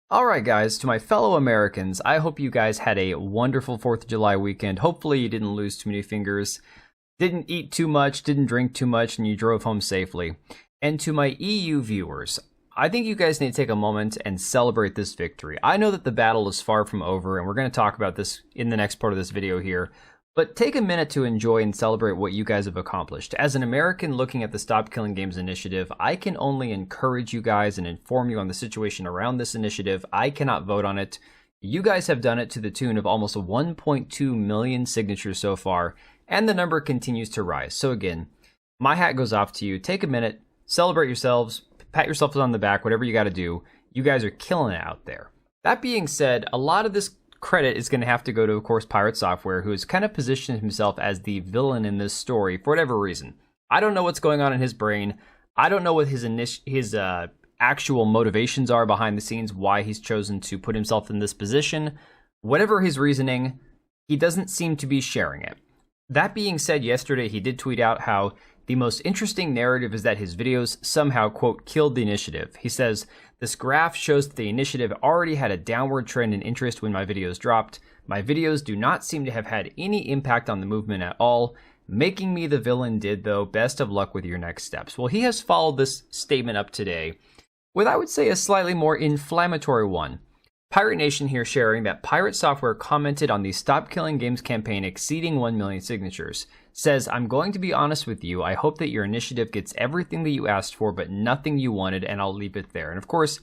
Alright guys, to my fellow Americans, I hope you guys had a wonderful 4th of July weekend. Hopefully you didn't lose too many fingers, didn't eat too much, didn't drink too much, and you drove home safely. And to my EU viewers, I think you guys need to take a moment and celebrate this victory. I know that the battle is far from over, and we're going to talk about this in the next part of this video here. But take a minute to enjoy and celebrate what you guys have accomplished. As an American looking at the Stop Killing Games initiative, I can only encourage you guys and inform you on the situation around this initiative. I cannot vote on it. You guys have done it to the tune of almost 1.2 million signatures so far, and the number continues to rise. So again, my hat goes off to you. Take a minute, celebrate yourselves, pat yourselves on the back, whatever you got to do. You guys are killing it out there. That being said, a lot of this credit is going to have to go to, of course, Pirate Software, who has kind of positioned himself as the villain in this story for whatever reason. I don't know what's going on in his brain. I don't know what his actual motivations are behind the scenes, why he's chosen to put himself in this position. Whatever his reasoning, he doesn't seem to be sharing it. That being said, yesterday he did tweet out how the most interesting narrative is that his videos somehow, quote, killed the initiative. He says, "This graph shows that the initiative already had a downward trend in interest when my videos dropped. My videos do not seem to have had any impact on the movement at all. Making me the villain did, though. Best of luck with your next steps." Well, he has followed this statement up today with, I would say, a slightly more inflammatory one. Pirate Nation here sharing that Pirate Software commented on the Stop Killing Games campaign exceeding 1 million signatures. Says, "I'm going to be honest with you. I hope that your initiative gets everything that you asked for, but nothing you wanted, and I'll leave it there." And of course,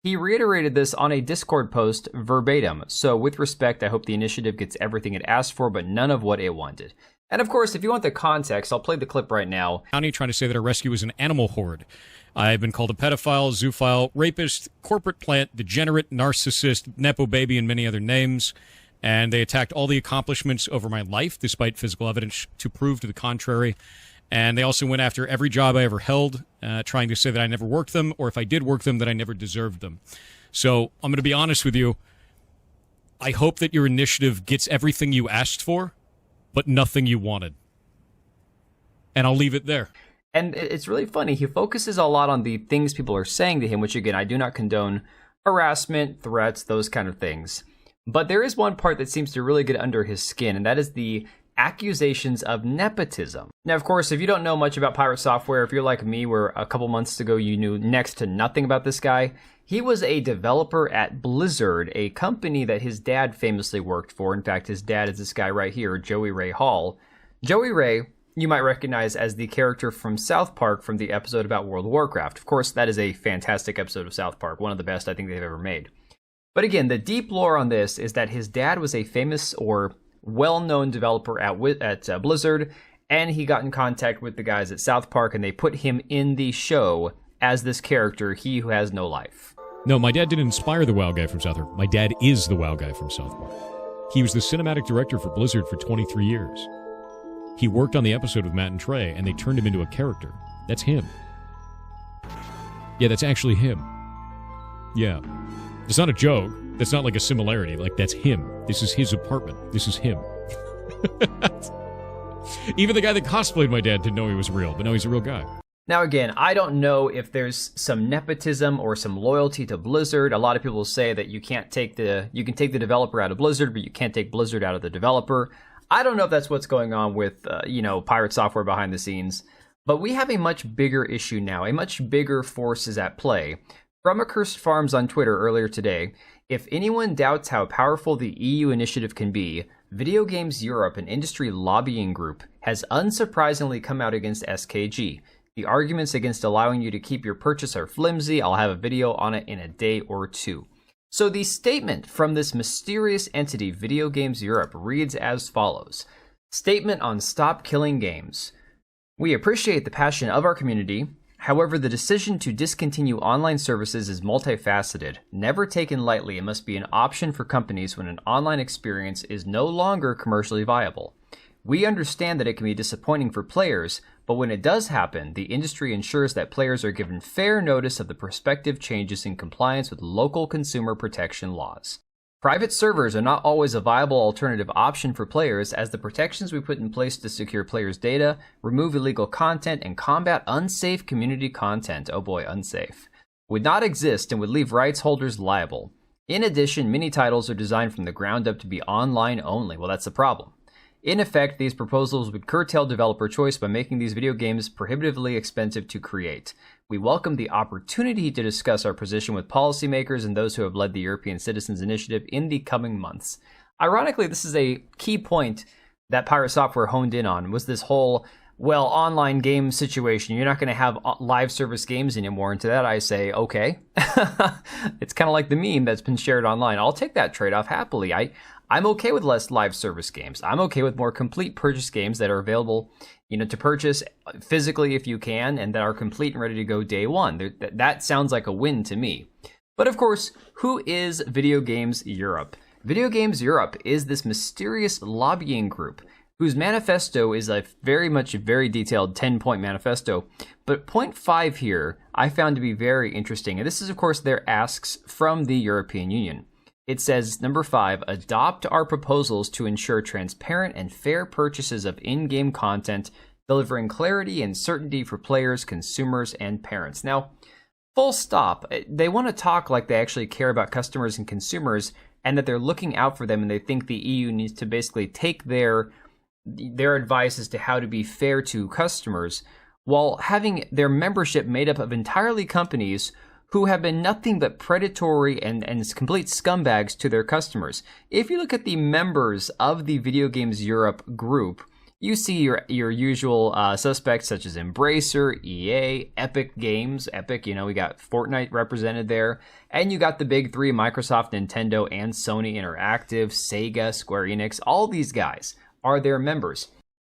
he reiterated this on a Discord post verbatim. So with respect, I hope the initiative gets everything it asked for, but none of what it wanted. And of course, if you want the context, I'll play the clip right now. County trying to say that our rescue is an animal horde. I've been called a pedophile, zoophile, rapist, corporate plant, degenerate, narcissist, nepo baby, and many other names. And they attacked all the accomplishments over my life, despite physical evidence to prove to the contrary. And they also went after every job I ever held, trying to say that I never worked them, or if I did work them, that I never deserved them. So I'm going to be honest with you. I hope that your initiative gets everything you asked for, but nothing you wanted. And I'll leave it there. And it's really funny. He focuses a lot on the things people are saying to him, which, again, I do not condone harassment, threats, those kind of things. But there is one part that seems to really get under his skin, and that is the accusations of nepotism. Now, of course, if you don't know much about Pirate Software, if you're like me, where a couple months ago you knew next to nothing about this guy, he was a developer at Blizzard, a company that his dad famously worked for. In fact, his dad is this guy right here, Joey Ray Hall. Joey Ray, you might recognize as the character from South Park from the episode about World of Warcraft. Of course, that is a fantastic episode of South Park, one of the best I think they've ever made. But again, the deep lore on this is that his dad was a famous or well-known developer at Blizzard, and he got in contact with the guys at South Park, and they put him in the show as this character, he who has no life. No, my dad didn't inspire the WoW guy from South Park. My dad is the WoW guy from South Park. He was the cinematic director for Blizzard for 23 years. He worked on the episode with Matt and Trey, and they turned him into a character. That's him. Yeah, that's actually him. Yeah. It's not a joke. That's not like a similarity. Like, that's him. This is his apartment. This is him. Even the guy that cosplayed my dad didn't know he was real, but no, he's a real guy. Now again, I don't know if there's some nepotism or some loyalty to Blizzard. A lot of people say that you can take the developer out of Blizzard, but you can't take Blizzard out of the developer. I don't know if that's what's going on with, Pirate Software behind the scenes. But we have a much bigger issue now. A much bigger force is at play. From Accursed Farms on Twitter earlier today, if anyone doubts how powerful the EU initiative can be, Video Games Europe, an industry lobbying group, has unsurprisingly come out against SKG. The arguments against allowing you to keep your purchase are flimsy. I'll have a video on it in a day or two. So the statement from this mysterious entity, Video Games Europe, reads as follows. Statement on Stop Killing Games. "We appreciate the passion of our community. However, the decision to discontinue online services is multifaceted. Never taken lightly, it must be an option for companies when an online experience is no longer commercially viable. We understand that it can be disappointing for players, but when it does happen, the industry ensures that players are given fair notice of the prospective changes in compliance with local consumer protection laws. Private servers are not always a viable alternative option for players, as the protections we put in place to secure players' data, remove illegal content, and combat unsafe community content, oh boy, unsafe, would not exist and would leave rights holders liable. In addition, many titles are designed from the ground up to be online only. Well, that's the problem. In effect, these proposals would curtail developer choice by making these video games prohibitively expensive to create. We welcome the opportunity to discuss our position with policymakers and those who have led the European Citizens Initiative in the coming months. Ironically, this is a key point that Pirate Software honed in on, was this whole, well, online game situation. You're not going to have live service games anymore. And to that I say, okay. It's kind of like the meme that's been shared online. I'll take that trade-off happily. I'm okay with less live service games. I'm okay with more complete purchase games that are available, to purchase physically if you can, and that are complete and ready to go day one. That sounds like a win to me. But of course, who is Video Games Europe? Video Games Europe is this mysterious lobbying group whose manifesto is a very detailed 10-point manifesto. But point 5 here I found to be very interesting. And this is, of course, their asks from the European Union. It says, number 5, adopt our proposals to ensure transparent and fair purchases of in-game content, delivering clarity and certainty for players, consumers, and parents. Now, full stop. They want to talk like they actually care about customers and consumers and that they're looking out for them, and they think the EU needs to basically take their advice as to how to be fair to customers, while having their membership made up of entirely companies who have been nothing but predatory and complete scumbags to their customers. If you look at the members of the Video Games Europe group, you see your usual suspects such as Embracer, EA, Epic Games. Epic, we got Fortnite represented there. And you got the big three, Microsoft, Nintendo, and Sony Interactive, Sega, Square Enix. All these guys are their members.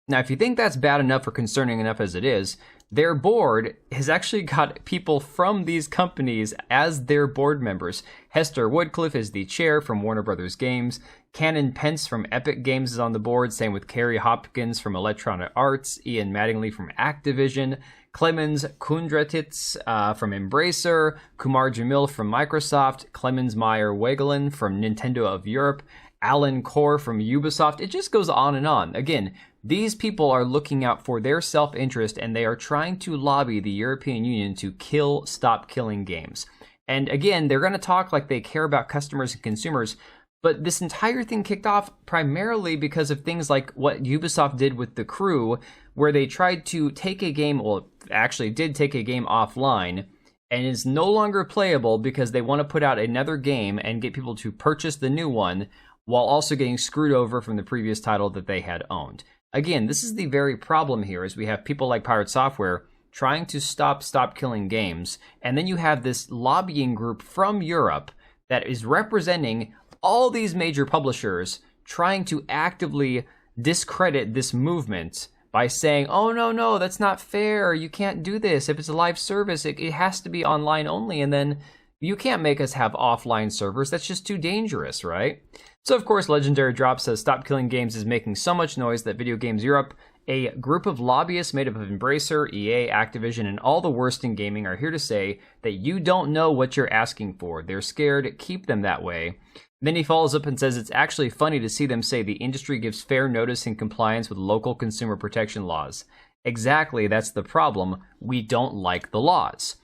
Now, if you think that's bad enough or concerning enough as it is, their board has actually got people from these companies as their board members. Hester Woodcliffe is the chair from Warner Brothers Games. Cannon Pence from Epic Games is on the board. Same with Carrie Hopkins from Electronic Arts. Ian Mattingly from Activision. Clemens Kundratitz from Embracer. Kumar Jamil from Microsoft. Clemens Meyer-Wegelen from Nintendo of Europe. Alan Core from Ubisoft. It just goes on and on. Again, these people are looking out for their self-interest, and they are trying to lobby the European Union to stop killing games. And again, they're going to talk like they care about customers and consumers, but this entire thing kicked off primarily because of things like what Ubisoft did with The Crew, where they tried to take a game, well, actually did take a game offline, and is no longer playable because they want to put out another game and get people to purchase the new one, while also getting screwed over from the previous title that they had owned. Again, this is the very problem here, is we have people like Pirate Software trying to stop killing games, and then you have this lobbying group from Europe that is representing all these major publishers trying to actively discredit this movement by saying, oh, no, that's not fair, you can't do this. If it's a live service, it has to be online only, and then you can't make us have offline servers. That's just too dangerous, right? So, of course, Legendary Drop says Stop Killing Games is making so much noise that Video Games Europe, a group of lobbyists made up of Embracer, EA, Activision, and all the worst in gaming, are here to say that you don't know what you're asking for. They're scared. Keep them that way. Then he follows up and says it's actually funny to see them say the industry gives fair notice in compliance with local consumer protection laws. Exactly, that's the problem. We don't like the laws.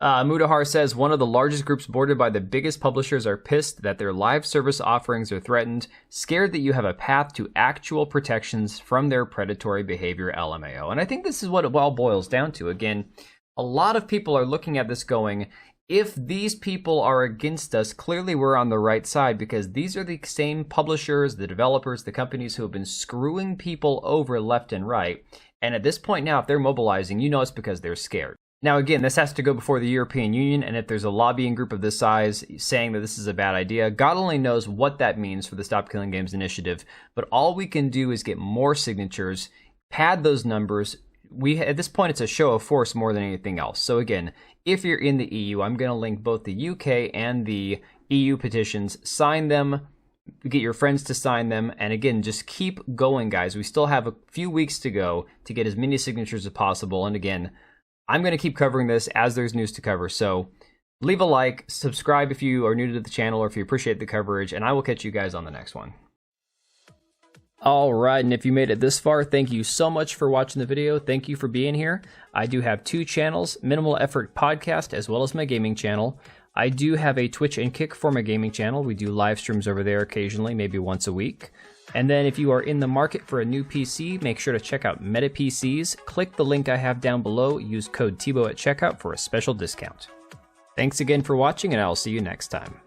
Mudahar says one of the largest groups boarded by the biggest publishers are pissed that their live service offerings are threatened, scared that you have a path to actual protections from their predatory behavior, LMAO. And I think this is what it all boils down to. Again, a lot of people are looking at this going, if these people are against us, clearly we're on the right side, because these are the same publishers, the developers, the companies who have been screwing people over left and right. And at this point now, if they're mobilizing, it's because they're scared. Now, again, this has to go before the European Union, and if there's a lobbying group of this size saying that this is a bad idea, God only knows what that means for the Stop Killing Games initiative, but all we can do is get more signatures, pad those numbers. At this point, it's a show of force more than anything else. So again, if you're in the EU, I'm going to link both the UK and the EU petitions. Sign them, get your friends to sign them, and again, just keep going, guys. We still have a few weeks to go to get as many signatures as possible, and again, I'm going to keep covering this as there's news to cover, so leave a like, subscribe if you are new to the channel or if you appreciate the coverage, and I will catch you guys on the next one. Alright, and if you made it this far, thank you so much for watching the video. Thank you for being here. I do have two channels, Minimal Effort Podcast as well as my gaming channel. I do have a Twitch and Kickforma gaming channel. We do live streams over there occasionally, maybe once a week. And then if you are in the market for a new PC, make sure to check out Meta PCs. Click the link I have down below. Use code TBO at checkout for a special discount. Thanks again for watching, and I'll see you next time.